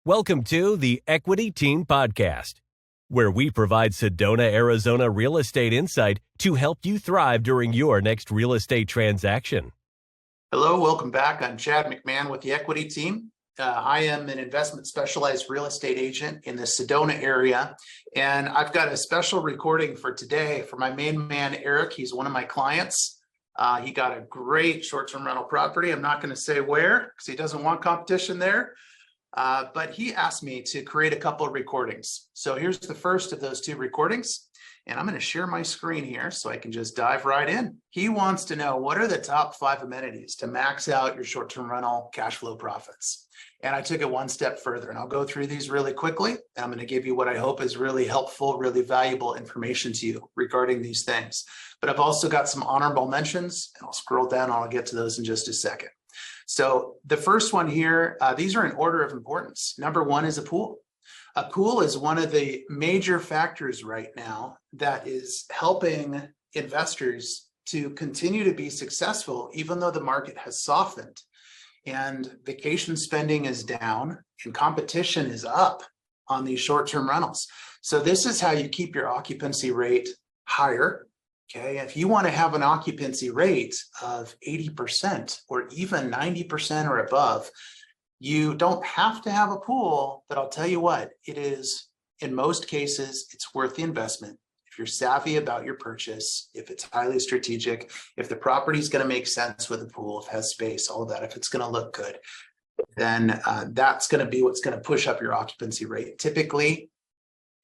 Welcome to the Equity Team Podcast, where we provide Sedona, Arizona real estate insight to help you thrive during your next real estate transaction. Hello, welcome back. I'm Chad McMahon with the Equity Team. I am an investment specialized real estate agent in the Sedona area, and I've got a special recording for today for my main man, Eric. He's one of my clients. He got a great short-term rental property. I'm not going to say where because he doesn't want competition there. But he asked me to create a couple of recordings. So here's the first of those two recordings, and I'm going to share my screen here so I can just dive right in. He wants to know, what are the top 5 amenities to max out your short-term rental cash flow profits? And I took it one step further, and I'll go through these really quickly. And I'm going to give you what I hope is really helpful, really valuable information to you regarding these things. But I've also got some honorable mentions, and I'll scroll down. I'll get to those in just a second. So the first one here, these are in order of importance. Number one is a pool. A pool is one of the major factors right now that is helping investors to continue to be successful, even though the market has softened and vacation spending is down and competition is up on these short-term rentals. So this is how you keep your occupancy rate higher. Okay, if you want to have an occupancy rate of 80% or even 90% or above, you don't have to have a pool, but I'll tell you what, it is, in most cases, it's worth the investment. If you're savvy about your purchase, if it's highly strategic, if the property is going to make sense with a pool, if it has space, all of that, if it's going to look good, then that's going to be what's going to push up your occupancy rate. Typically,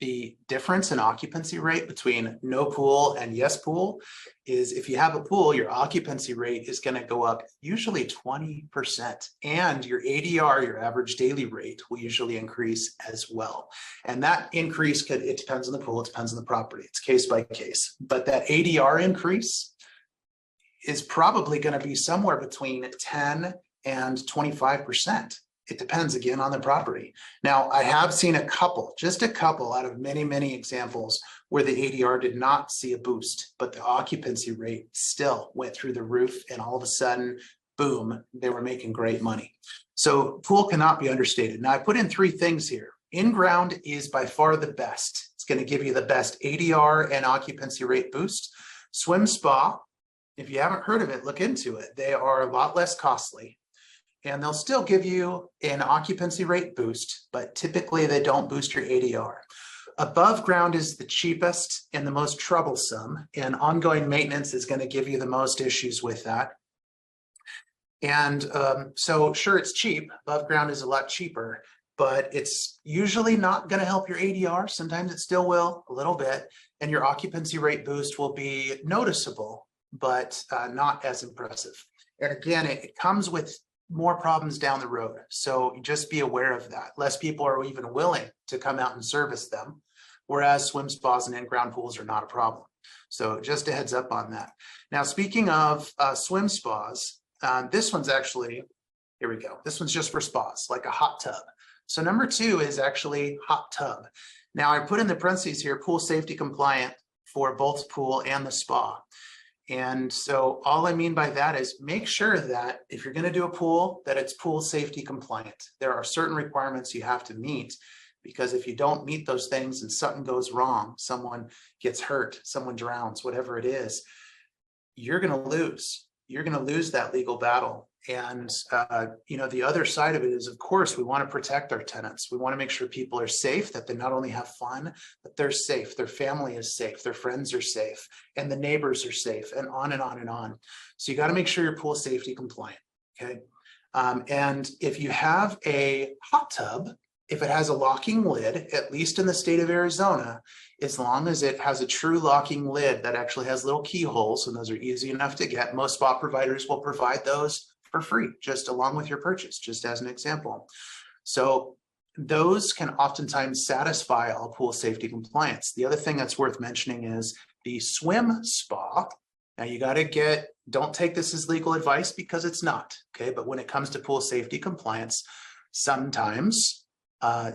the difference in occupancy rate between no pool and yes pool is if you have a pool, your occupancy rate is going to go up usually 20%, and your ADR, your average daily rate, will usually increase as well. And that increase it depends on the pool, it depends on the property, it's case by case. But that ADR increase is probably going to be somewhere between 10 and 25%. It depends again on the property. Now, I have seen just a couple out of many, many examples where the ADR did not see a boost, but the occupancy rate still went through the roof, and all of a sudden, boom, they were making great money. So pool cannot be understated. Now, I put in 3 things here. In-ground is by far the best. It's going to give you the best ADR and occupancy rate boost. Swim spa, if you haven't heard of it, look into it. They are a lot less costly, and they'll still give you an occupancy rate boost, but typically they don't boost your ADR. Above ground is the cheapest and the most troublesome, and ongoing maintenance is going to give you the most issues with that. And so sure, it's cheap. Above ground is a lot cheaper, but it's usually not going to help your ADR. Sometimes it still will, a little bit, and your occupancy rate boost will be noticeable, but not as impressive. And again, it comes with more problems down the road. So just be aware of that. Less people are even willing to come out and service them, whereas swim spas and in-ground pools are not a problem. So just a heads up on that. Now, speaking of swim spas, this one's actually, here we go. This one's just for spas, like a hot tub. So number 2 is actually hot tub. Now, I put in the parentheses here, pool safety compliant for both pool and the spa. And so all I mean by that is make sure that if you're going to do a pool, that it's pool safety compliant. There are certain requirements you have to meet, because if you don't meet those things and something goes wrong, someone gets hurt, someone drowns, whatever it is, you're going to lose. You're going to lose that legal battle. And, the other side of it is, of course, we want to protect our tenants. We want to make sure people are safe, that they not only have fun, but they're safe. Their family is safe. Their friends are safe, and the neighbors are safe, and on and on and on. So you got to make sure you're pool safety compliant. Okay. And if you have a hot tub, if it has a locking lid, at least in the state of Arizona, as long as it has a true locking lid that actually has little keyholes, and those are easy enough to get, most spa providers will provide those for free, just along with your purchase, just as an example. So those can oftentimes satisfy all pool safety compliance. The other thing that's worth mentioning is the swim spa. Now you got to don't take this as legal advice, because it's not, okay? But when it comes to pool safety compliance, sometimes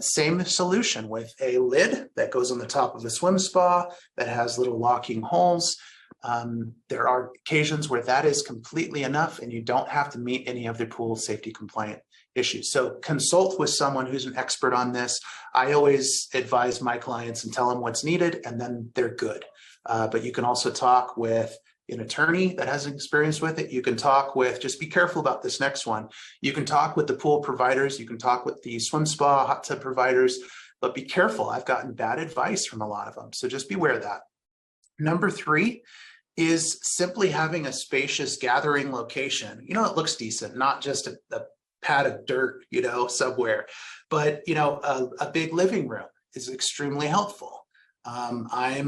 same solution with a lid that goes on the top of the swim spa that has little locking holes. There are occasions where that is completely enough, and you don't have to meet any of the pool safety compliant issues. So consult with someone who's an expert on this. I always advise my clients and tell them what's needed, and then they're good. But you can also talk with an attorney that has experience with it. You can talk with, just be careful about this next one. You can talk with the pool providers. You can talk with the swim spa, hot tub providers, but be careful. I've gotten bad advice from a lot of them. So just beware of that. Number 3 is simply having a spacious gathering location. It looks decent, not just a pad of dirt, somewhere, but, a big living room is extremely helpful. I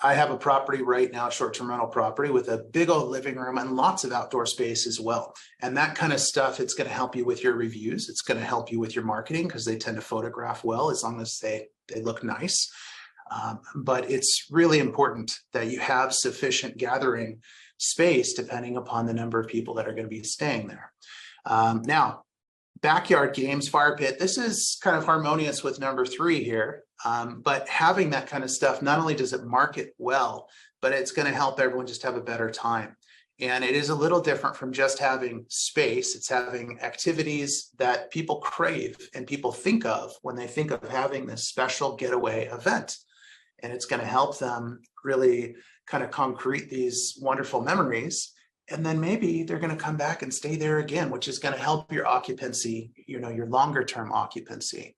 have a property right now, short-term rental property with a big old living room and lots of outdoor space as well. And that kind of stuff, it's going to help you with your reviews. It's going to help you with your marketing because they tend to photograph well as long as they look nice. But it's really important that you have sufficient gathering space depending upon the number of people that are going to be staying there. Now, backyard games, fire pit, this is kind of harmonious with number 3 here. But having that kind of stuff, not only does it market well, but it's going to help everyone just have a better time. And it is a little different from just having space. It's having activities that people crave and people think of when they think of having this special getaway event. And it's going to help them really kind of concrete these wonderful memories. And then maybe they're going to come back and stay there again, which is going to help your occupancy, your longer term occupancy.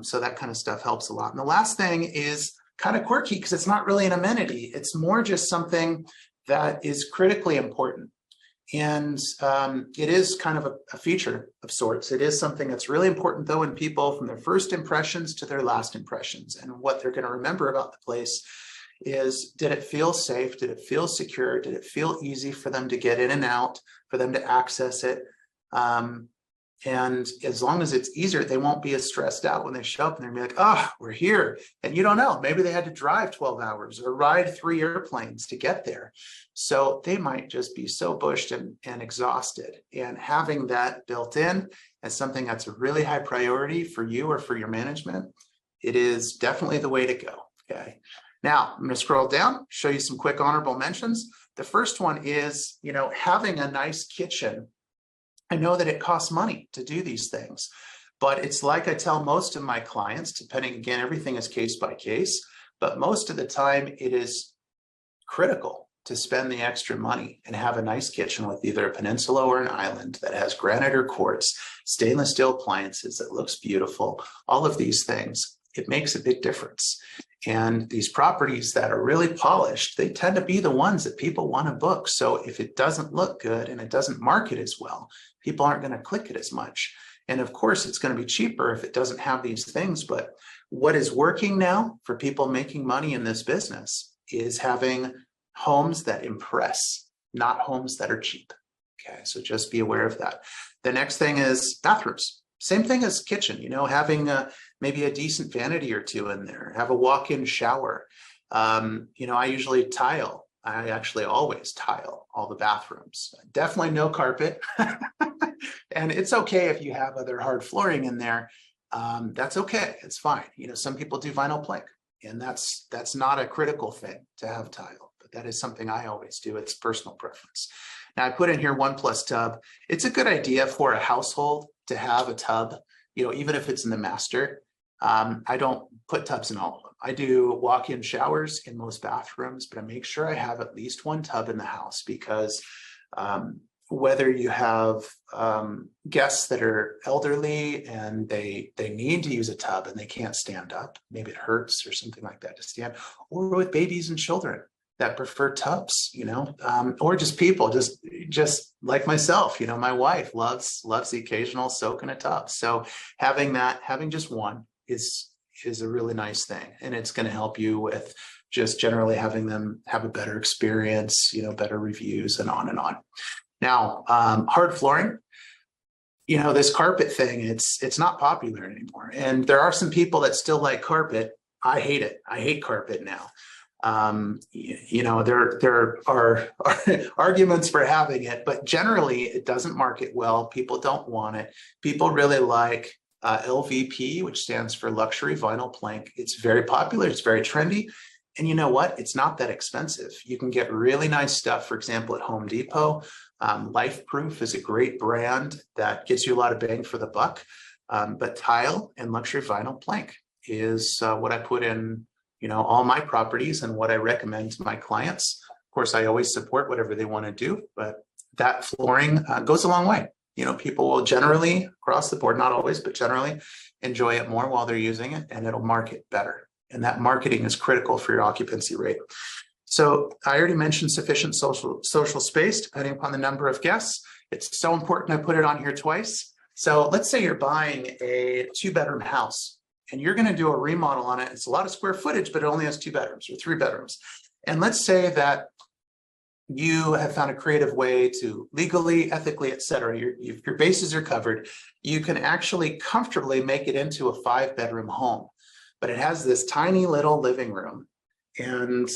So that kind of stuff helps a lot. And the last thing is kind of quirky because it's not really an amenity. It's more just something that is critically important. And it is kind of a feature of sorts. It is something that's really important, though, in people from their first impressions to their last impressions. And what they're going to remember about the place is, did it feel safe? Did it feel secure? Did it feel easy for them to get in and out, for them to access it? And as long as it's easier, they won't be as stressed out when they show up and they're gonna be like, we're here. And you don't know, maybe they had to drive 12 hours or ride 3 airplanes to get there. So they might just be so bushed and exhausted. And having that built in as something that's a really high priority for you or for your management, it is definitely the way to go. Okay. Now I'm going to scroll down, show you some quick honorable mentions. The first one is, having a nice kitchen. I know that it costs money to do these things, but it's like I tell most of my clients, depending, again, everything is case by case, but most of the time it is critical to spend the extra money and have a nice kitchen with either a peninsula or an island that has granite or quartz, stainless steel appliances that looks beautiful, all of these things. It makes a big difference. And these properties that are really polished, they tend to be the ones that people want to book. So if it doesn't look good and it doesn't market as well, people aren't going to click it as much. And of course, it's going to be cheaper if it doesn't have these things. But what is working now for people making money in this business is having homes that impress, not homes that are cheap. Okay, so just be aware of that. The next thing is bathrooms. Same thing as kitchen, having maybe a decent vanity or 2 in there, have a walk-in shower. I usually tile. I actually always tile all the bathrooms. Definitely no carpet. And it's okay if you have other hard flooring in there. That's okay. It's fine. Some people do vinyl plank, and that's not a critical thing to have tile, but that is something I always do. It's personal preference. Now I put in here 1+ tub. It's a good idea for a household to have a tub, even if it's in the master. I don't put tubs in all of them. I do walk-in showers in most bathrooms, but I make sure I have at least 1 tub in the house because whether you have guests that are elderly and they need to use a tub and they can't stand up, maybe it hurts or something like that to stand, or with babies and children that prefer tubs, or just people, just like myself, my wife loves the occasional soak in a tub. So having just 1 is a really nice thing. And it's going to help you with just generally having them have a better experience, better reviews and on and on. Now, hard flooring, this carpet thing, it's not popular anymore. And there are some people that still like carpet. I hate it. I hate carpet now. There are arguments for having it, but generally it doesn't market well. People don't want it. People really like LVP, which stands for luxury vinyl plank. It's very popular. It's very trendy. And you know what? It's not that expensive. You can get really nice stuff, for example, at Home Depot Life Proof is a great brand that gets you a lot of bang for the buck. But tile and luxury vinyl plank is what I put in, all my properties and what I recommend to my clients. Of course, I always support whatever they want to do, but that flooring goes a long way. People will generally, across the board, not always, but generally enjoy it more while they're using it, and it'll market better. And that marketing is critical for your occupancy rate. So I already mentioned sufficient social space, depending upon the number of guests. It's so important I put it on here twice. So let's say you're buying a 2-bedroom house and you're going to do a remodel on it. It's a lot of square footage, but it only has 2 bedrooms or 3 bedrooms. And let's say that you have found a creative way to legally, ethically, et cetera, your bases are covered. You can actually comfortably make it into a 5-bedroom home, but it has this tiny little living room and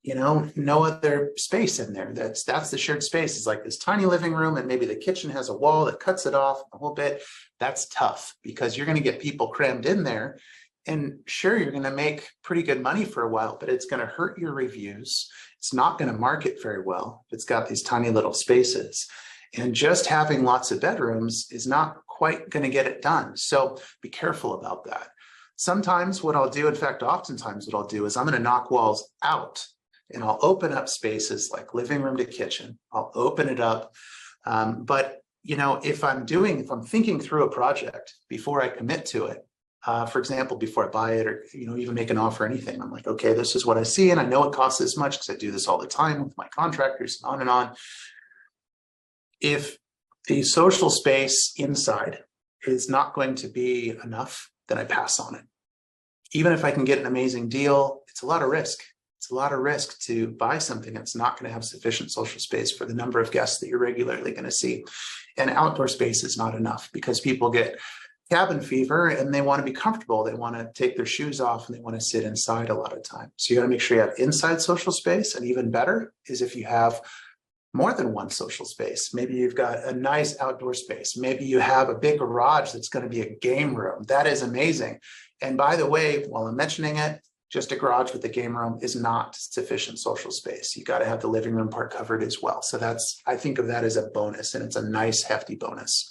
no other space in there. That's the shared space. It's like this tiny living room, and maybe the kitchen has a wall that cuts it off a whole bit. That's tough because you're going to get people crammed in there. And sure, you're going to make pretty good money for a while, but it's going to hurt your reviews. It's not going to market very well if it's got these tiny little spaces. And just having lots of bedrooms is not quite going to get it done. So be careful about that. Sometimes what I'll do, in fact, oftentimes what I'll do is I'm going to knock walls out. And I'll open up spaces like living room to kitchen. I'll open it up. But if I'm thinking through a project before I commit to it, for example, before I buy it or, even make an offer or anything, I'm like, okay, this is what I see. And I know it costs this much because I do this all the time with my contractors and on and on. If the social space inside is not going to be enough, then I pass on it. Even if I can get an amazing deal, it's a lot of risk. It's a lot of risk to buy something that's not going to have sufficient social space for the number of guests that you're regularly going to see. And outdoor space is not enough because people get cabin fever and they want to be comfortable. They want to take their shoes off and they want to sit inside a lot of time. So you got to make sure you have inside social space. And even better is if you have more than one social space. Maybe you've got a nice outdoor space. Maybe you have a big garage that's going to be a game room. That is amazing. And by the way, while I'm mentioning it, just a garage with a game room is not sufficient social space. You got to have the living room part covered as well. So I think of that as a bonus, and it's a nice hefty bonus.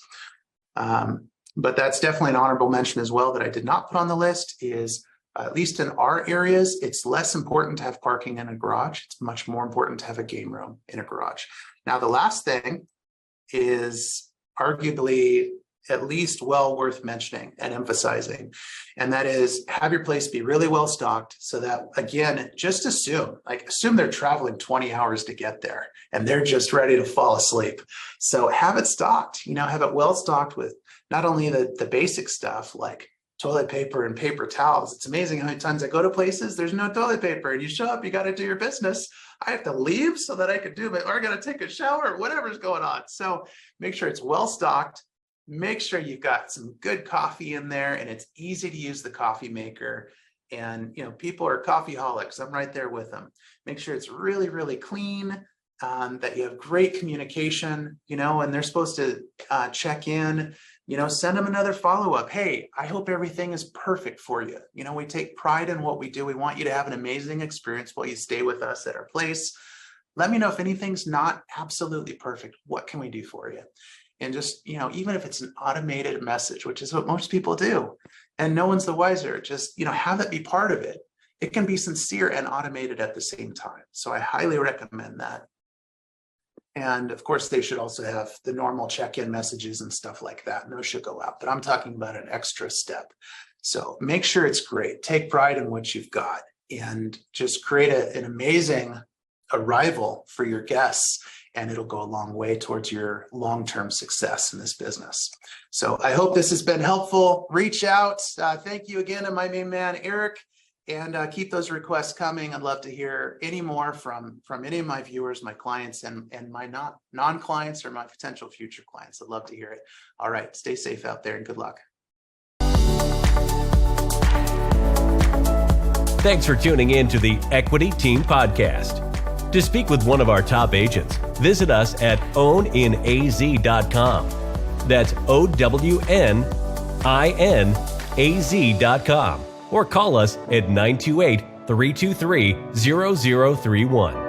But that's definitely an honorable mention as well that I did not put on the list is, at least in our areas, it's less important to have parking in a garage. It's much more important to have a game room in a garage. Now, the last thing is arguably at least well worth mentioning and emphasizing. And that is have your place be really well stocked so that, again, just assume they're traveling 20 hours to get there and they're just ready to fall asleep. So have it stocked, have it well stocked with not only the basic stuff like toilet paper and paper towels. It's amazing how many times I go to places, there's no toilet paper and you show up, you got to do your business. I have to leave so that I can do it, or I got to take a shower, whatever's going on. So make sure it's well stocked. Make sure you've got some good coffee in there and it's easy to use the coffee maker. And, people are coffeeholics. I'm right there with them. Make sure it's really, really clean, that you have great communication, and they're supposed to check in, send them another follow-up. Hey, I hope everything is perfect for you. We take pride in what we do. We want you to have an amazing experience while you stay with us at our place. Let me know if anything's not absolutely perfect. What can we do for you? And just, even if it's an automated message, which is what most people do, and no one's the wiser, just, have that be part of it. It can be sincere and automated at the same time. So I highly recommend that. And of course, they should also have the normal check-in messages and stuff like that. And those should go out, but I'm talking about an extra step. So make sure it's great. Take pride in what you've got and just create an amazing arrival for your guests. And it'll go a long way towards your long-term success in this business. So I hope this has been helpful. Reach out. Thank you again to my main man, Eric, and keep those requests coming. I'd love to hear any more from any of my viewers, my clients, and my non-clients or my potential future clients. I'd love to hear it. All right. Stay safe out there and good luck. Thanks for tuning in to the Equity Team Podcast. To speak with one of our top agents, visit us at owninaz.com. That's owninaz.com. Or call us at 928-323-0031.